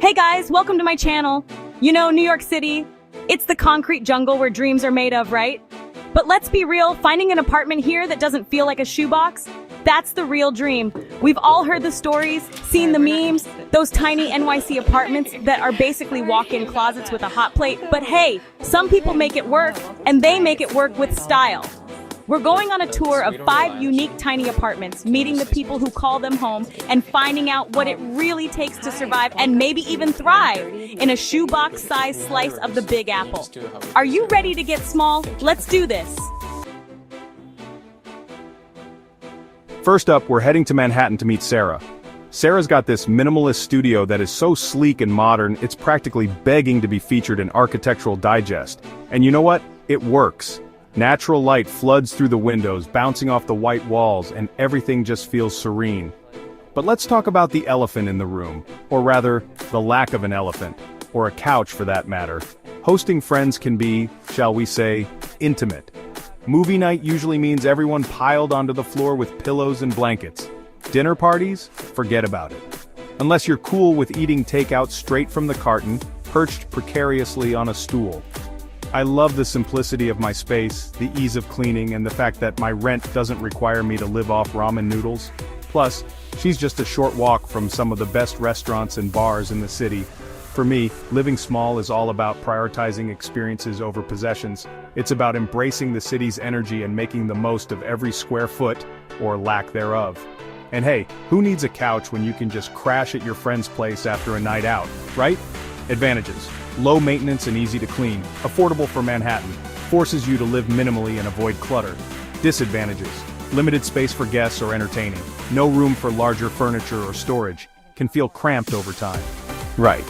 Hey guys, welcome to my channel. You know, New York City, it's the concrete jungle where dreams are made of, right? But let's be real, finding an apartment here that doesn't feel like a shoebox, that's the real dream. We've all heard the stories, seen the memes, those tiny NYC apartments that are basically walk-in closets with a hot plate. But hey, some people make it work, and they make it work with style. We're going on a tour of 5 unique tiny apartments, meeting the people who call them home, and finding out what it really takes to survive and maybe even thrive in a shoebox-sized slice of the Big Apple. Are you ready to get small? Let's do this! First up, we're heading to Manhattan to meet Sarah. Sarah's got this minimalist studio that is so sleek and modern, it's practically begging to be featured in Architectural Digest. And you know what? It works. Natural light floods through the windows, bouncing off the white walls, and everything just feels serene. But let's talk about the elephant in the room, or rather, the lack of an elephant, or a couch for that matter. Hosting friends can be, shall we say, intimate. Movie night usually means everyone piled onto the floor with pillows and blankets. Dinner parties? Forget about it. Unless you're cool with eating takeout straight from the carton, perched precariously on a stool. I love the simplicity of my space, the ease of cleaning, and the fact that my rent doesn't require me to live off ramen noodles. Plus, she's just a short walk from some of the best restaurants and bars in the city. For me, living small is all about prioritizing experiences over possessions. It's about embracing the city's energy and making the most of every square foot, or lack thereof. And hey, who needs a couch when you can just crash at your friend's place after a night out, right? Advantages: low maintenance and easy to clean, affordable for Manhattan, forces you to live minimally and avoid clutter. Disadvantages: limited space for guests or entertaining, no room for larger furniture or storage, can feel cramped over time. Right.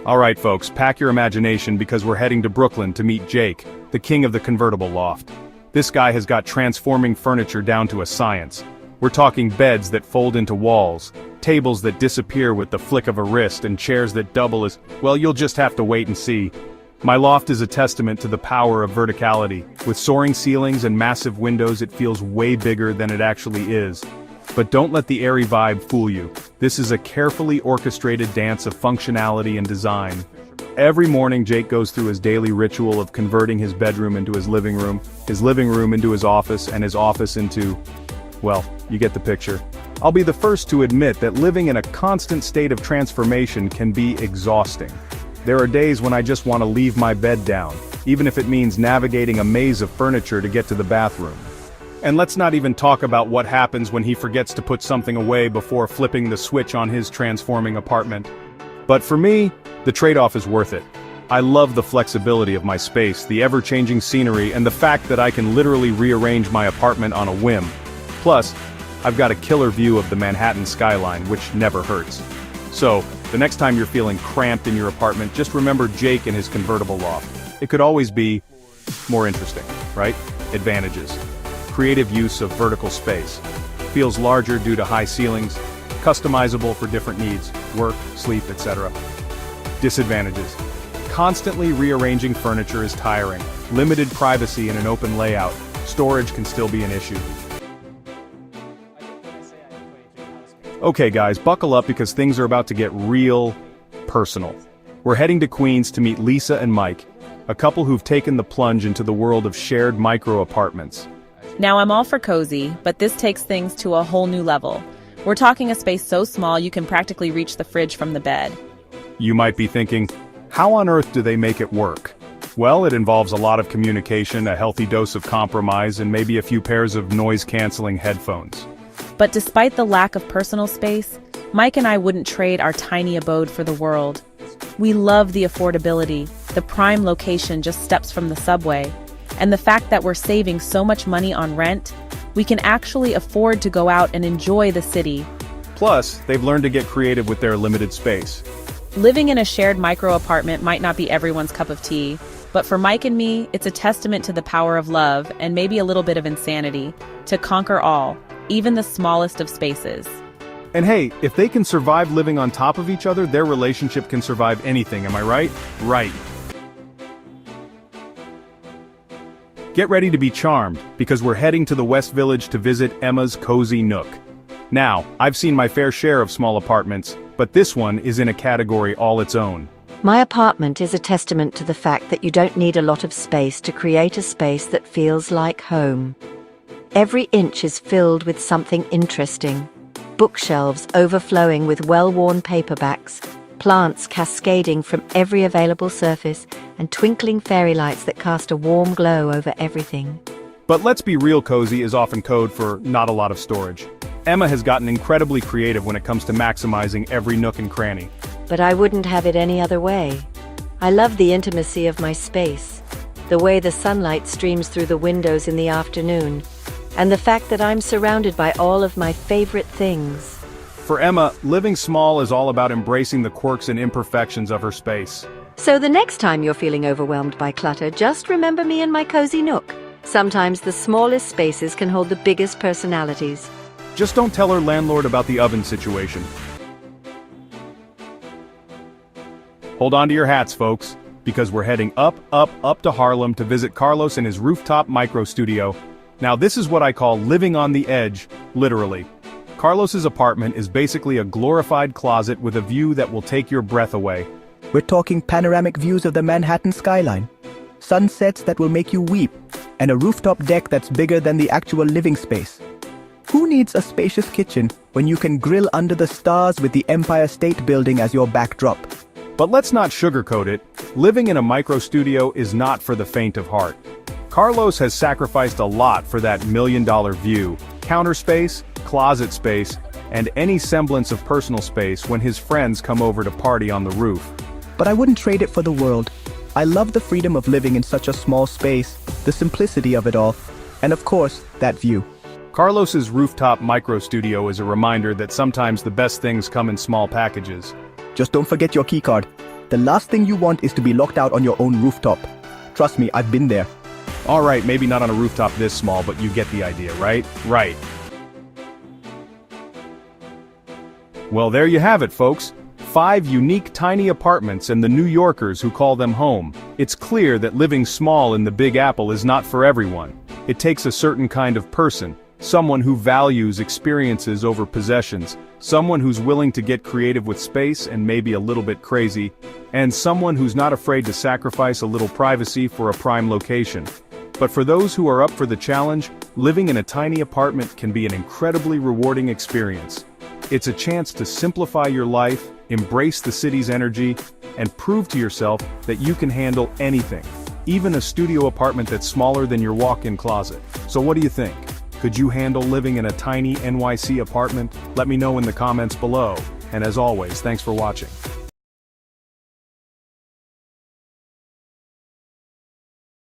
Alright folks, pack your imagination because we're heading to Brooklyn to meet Jake, the king of the Convertible Loft. This guy has got transforming furniture down to a science. We're talking beds that fold into walls, tables that disappear with the flick of a wrist, and chairs that double as, well, you'll just have to wait and see. My loft is a testament to the power of verticality. With soaring ceilings and massive windows, it feels way bigger than it actually is. But don't let the airy vibe fool you. This is a carefully orchestrated dance of functionality and design. Every morning Jake goes through his daily ritual of converting his bedroom into his living room into his office, and his office into, well, you get the picture. I'll be the first to admit that living in a constant state of transformation can be exhausting. There are days when I just want to leave my bed down, even if it means navigating a maze of furniture to get to the bathroom. And let's not even talk about what happens when he forgets to put something away before flipping the switch on his transforming apartment. But for me, the trade-off is worth it. I love the flexibility of my space, the ever-changing scenery, and the fact that I can literally rearrange my apartment on a whim. Plus, I've got a killer view of the Manhattan skyline, which never hurts. So, the next time you're feeling cramped in your apartment, just remember Jake and his convertible loft. It could always be more interesting, right? Advantages: creative use of vertical space. Feels larger due to high ceilings, customizable for different needs, work, sleep, etc. Disadvantages: constantly rearranging furniture is tiring, limited privacy in an open layout, storage can still be an issue. Okay guys, buckle up because things are about to get real personal. We're heading to Queens to meet Lisa and Mike, a couple who've taken the plunge into the world of shared micro-apartments. Now I'm all for cozy, but this takes things to a whole new level. We're talking a space so small you can practically reach the fridge from the bed. You might be thinking, how on earth do they make it work? Well, it involves a lot of communication, a healthy dose of compromise, and maybe a few pairs of noise-canceling headphones. But despite the lack of personal space, Mike and I wouldn't trade our tiny abode for the world. We love the affordability, the prime location just steps from the subway, and the fact that we're saving so much money on rent, we can actually afford to go out and enjoy the city. Plus, they've learned to get creative with their limited space. Living in a shared micro-apartment might not be everyone's cup of tea, but for Mike and me, it's a testament to the power of love and maybe a little bit of insanity to conquer all, even the smallest of spaces. And hey, if they can survive living on top of each other, their relationship can survive anything, am I right? Right. Get ready to be charmed, because we're heading to the West Village to visit Emma's Cozy Nook. Now, I've seen my fair share of small apartments, but this one is in a category all its own. My apartment is a testament to the fact that you don't need a lot of space to create a space that feels like home. Every inch is filled with something interesting. Bookshelves overflowing with well-worn paperbacks, plants cascading from every available surface, and twinkling fairy lights that cast a warm glow over everything. But let's be real, cozy is often code for not a lot of storage. Emma has gotten incredibly creative when it comes to maximizing every nook and cranny. But I wouldn't have it any other way. I love the intimacy of my space, the way the sunlight streams through the windows in the afternoon, and the fact that I'm surrounded by all of my favorite things. For Emma, living small is all about embracing the quirks and imperfections of her space. So the next time you're feeling overwhelmed by clutter, just remember me and my Cozy Nook. Sometimes the smallest spaces can hold the biggest personalities. Just don't tell her landlord about the oven situation. Hold on to your hats, folks, because we're heading up to Harlem to visit Carlos in his rooftop micro studio. Now this is what I call living on the edge, literally. Carlos's apartment is basically a glorified closet with a view that will take your breath away. We're talking panoramic views of the Manhattan skyline, sunsets that will make you weep, and a rooftop deck that's bigger than the actual living space. Who needs a spacious kitchen when you can grill under the stars with the Empire State Building as your backdrop? But let's not sugarcoat it, living in a micro studio is not for the faint of heart. Carlos has sacrificed a lot for that million-dollar view, counter space, closet space, and any semblance of personal space when his friends come over to party on the roof. But I wouldn't trade it for the world. I love the freedom of living in such a small space, the simplicity of it all, and of course, that view. Carlos's rooftop micro studio is a reminder that sometimes the best things come in small packages. Just don't forget your keycard. The last thing you want is to be locked out on your own rooftop. Trust me, I've been there. Alright, maybe not on a rooftop this small, but you get the idea, right? Right. Well, there you have it, folks. 5 unique tiny apartments and the New Yorkers who call them home. It's clear that living small in the Big Apple is not for everyone. It takes a certain kind of person, someone who values experiences over possessions, someone who's willing to get creative with space and maybe a little bit crazy, and someone who's not afraid to sacrifice a little privacy for a prime location. But for those who are up for the challenge, living in a tiny apartment can be an incredibly rewarding experience. It's a chance to simplify your life, embrace the city's energy, and prove to yourself that you can handle anything, even a studio apartment that's smaller than your walk-in closet. So what do you think? Could you handle living in a tiny NYC apartment? Let me know in the comments below. And as always, thanks for watching.